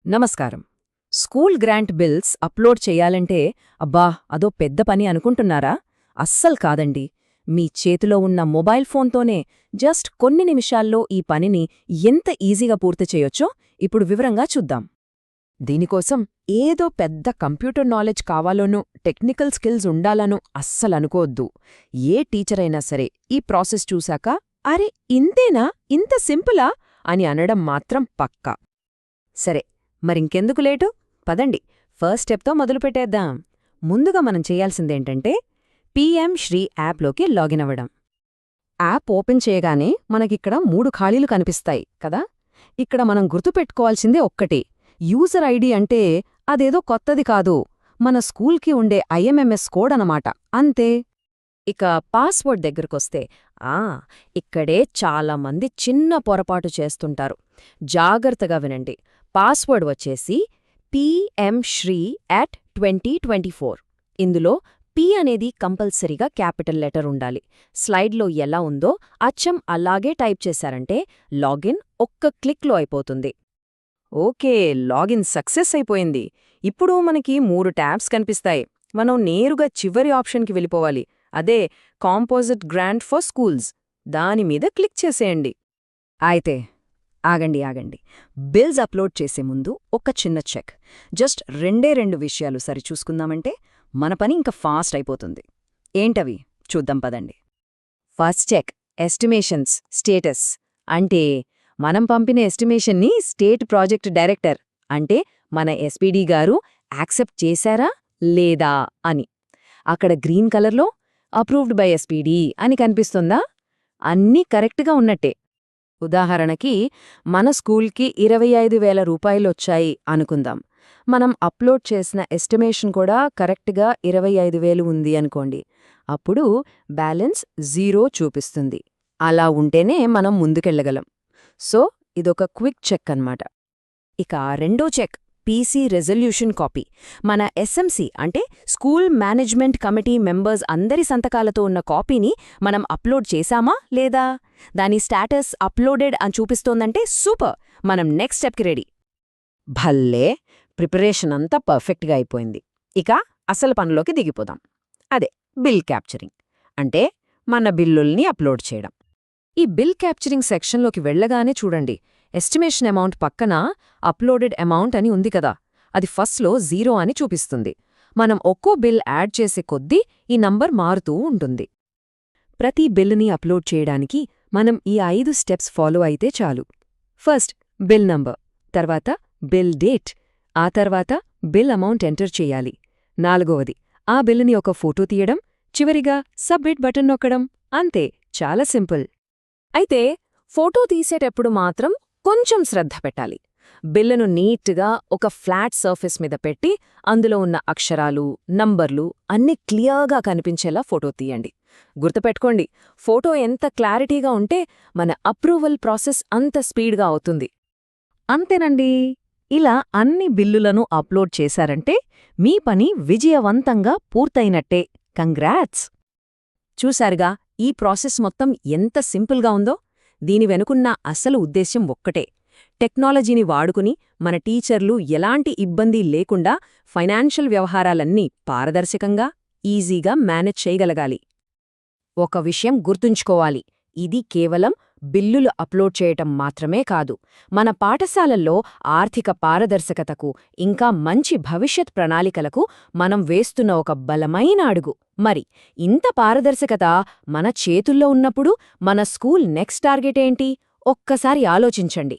నమస్కారం. School grant bills upload చెయ్యాలంటే అబ్బా అదో పెద్ద పని అనుకుంటున్నారా? అస్సలు కాదండి. మీ చేతిలో ఉన్న మొబైల్ ఫోన్తోనే జస్ట్ కొన్ని నిమిషాల్లో ఈ పనిని ఎంత ఈజీగా పూర్తి చేయొచ్చో ఇప్పుడు వివరంగా చూద్దాం. దీనికోసం ఏదో పెద్ద కంప్యూటర్ నాలెడ్జ్ కావాలోనూ టెక్నికల్ స్కిల్స్ ఉండాలనో అస్సలనుకోవద్దు. ఏ టీచరైనా సరే ఈ ప్రాసెస్ చూశాక అరే ఇంతేనా, ఇంత సింపులా అని అనడం మాత్రం పక్కా. సరే, మరింకెందుకు లేటు? పదండి ఫస్ట్ స్టెప్తో మొదలుపెట్టేద్దాం. ముందుగా మనం చేయాల్సిందేంటంటే పీఎం శ్రీ యాప్లోకి లాగిన్ అవ్వడం. యాప్ ఓపెన్ చేయగానే మనకిక్కడ 3 ఖాళీలు కనిపిస్తాయి కదా. ఇక్కడ మనం గుర్తుపెట్టుకోవాల్సిందే ఒక్కటి, యూజర్ ఐడి అంటే అదేదో కొత్తది కాదు, మన స్కూల్కి ఉండే ఐఎంఎంఎస్ కోడ్ అనమాట, అంతే. ఇక పాస్వర్డ్ దగ్గరకొస్తే ఇక్కడే చాలామంది చిన్న పొరపాటు చేస్తుంటారు. జాగ్రత్తగా వినండి. పాస్వర్డ్ వచ్చేసి pmshri@2024. ఇందులో పి అనేది కంపల్సరీగా క్యాపిటల్ లెటర్ ఉండాలి. స్లైడ్లో ఎలా ఉందో అచ్చం అలాగే టైప్ చేశారంటే లాగిన్ ఒక్క క్లిక్లో అయిపోతుంది. ఓకే, లాగిన్ సక్సెస్ అయిపోయింది. ఇప్పుడు మనకి 3 ట్యాబ్స్ కనిపిస్తాయి. మనం నేరుగా చివరి ఆప్షన్కి వెళ్ళిపోవాలి, అదే కాంపోజిట్ గ్రాంట్ ఫర్ స్కూల్స్. దానిమీద క్లిక్ చేసేయండి. అయితే ఆగండి. బిల్స్ అప్లోడ్ చేసే ముందు ఒక చిన్న చెక్. జస్ట్ 2 విషయాలు సరిచూసుకుందామంటే మన పని ఇంకా ఫాస్ట్ అయిపోతుంది. ఏంటవి చూద్దాం పదండి. First check, estimations status. అంటే మనం పంపిన ఎస్టిమేషన్ని స్టేట్ ప్రాజెక్ట్ డైరెక్టర్ అంటే మన ఎస్పీడీ గారు యాక్సెప్ట్ చేశారా లేదా అని. అక్కడ గ్రీన్ కలర్లో అప్రూవ్డ్ బై ఎస్పీడీ అని కనిపిస్తుందా? అన్నీ కరెక్ట్గా ఉన్నట్టే. ఉదాహరణకి మన స్కూల్కి 25,000 రూపాయలొచ్చాయి అనుకుందాం. మనం అప్లోడ్ చేసిన ఎస్టిమేషన్ కూడా కరెక్ట్గా 25,000 ఉంది అనుకోండి. అప్పుడు బ్యాలెన్స్ 0 చూపిస్తుంది. అలా ఉంటేనే మనం ముందుకెళ్లగలం. సో ఇదొక క్విక్ చెక్ అన్నమాట. ఇక రెండో చెక్, పీసీ రెజల్యూషన్ కాపీ. మన ఎస్ఎంసీ అంటే స్కూల్ మేనేజ్మెంట్ కమిటీ మెంబర్స్ అందరి సంతకాలతో ఉన్న కాపీని మనం అప్లోడ్ చేశామా లేదా? దాని స్టేటస్ అప్లోడెడ్ అని చూపిస్తోందంటే సూపర్, మనం నెక్స్ట్ స్టెప్కి రెడీ. భల్లే, ప్రిపరేషన్ అంతా పర్ఫెక్ట్గా అయిపోయింది. ఇక అసలు పనిలోకి దిగిపోదాం. అదే బిల్ క్యాప్చరింగ్, అంటే మన బిల్లుల్ని అప్లోడ్ చేయడం. ఈ బిల్ క్యాప్చరింగ్ సెక్షన్లోకి వెళ్లగానే చూడండి, ఎస్టిమేషన్ అమౌంట్ పక్కన అప్లోడెడ్ అమౌంట్ అని ఉంది కదా, అది ఫస్ట్లో 0 అని చూపిస్తుంది. మనం ఒక్కో బిల్ యాడ్ చేసే కొద్దీ ఈ నంబర్ మారుతూ ఉంటుంది. ప్రతి బిల్లుని అప్లోడ్ చేయడానికి మనం ఈ 5 స్టెప్స్ ఫాలో అయితే చాలు. ఫస్ట్ బిల్ నంబర్, తర్వాత బిల్ డేట్, ఆ తర్వాత బిల్ అమౌంట్ ఎంటర్ చేయాలి. 4వది ఆ బిల్లుని ఒక ఫోటో తీయడం, చివరిగా సబ్మిట్ బటన్ నొక్కడం. అంతే, చాలా సింపుల్. అయితే ఫోటో తీసేటప్పుడు మాత్రం కొంచెం శ్రద్ధ పెట్టాలి. బిల్లును నీట్గా ఒక ఫ్లాట్ సర్ఫేస్ మీద పెట్టి అందులో ఉన్న అక్షరాలు, నంబర్లు అన్నీ క్లియర్గా కనిపించేలా ఫోటో తీయండి. గుర్తుపెట్టుకోండి, ఫోటో ఎంత క్లారిటీగా ఉంటే మన అప్రూవల్ ప్రాసెస్ అంత స్పీడ్గా అవుతుంది. అంతేనండి, ఇలా అన్ని బిల్లులను అప్లోడ్ చేశారంటే మీ పని విజయవంతంగా పూర్తయినట్టే. కంగ్రాట్స్! చూశారుగా ఈ ప్రాసెస్ మొత్తం ఎంత సింపుల్గా ఉందో? దీని వెనుకున్న అసలు ఉద్దేశ్యం ఒక్కటే, టెక్నాలజీని వాడుకుని మన టీచర్లు ఎలాంటి ఇబ్బంది లేకుండా ఫైనాన్షియల్ వ్యవహారాలన్నీ పారదర్శకంగా, ఈజీగా మేనేజ్ చేయగలగాలి. ఒక విషయం గుర్తుంచుకోవాలి, ఇది కేవలం బిల్లులు అప్లోడ్ చేయటం మాత్రమే కాదు, మన పాఠశాలల్లో ఆర్థిక పారదర్శకతకు, ఇంకా మంచి భవిష్యత్ ప్రణాళికలకు మనం వేస్తున్న ఒక బలమైన అడుగు. మరి ఇంత పారదర్శకత మన చేతుల్లో ఉన్నప్పుడు మన స్కూల్ నెక్స్ట్ టార్గెట్ ఏంటి? ఒక్కసారి ఆలోచించండి.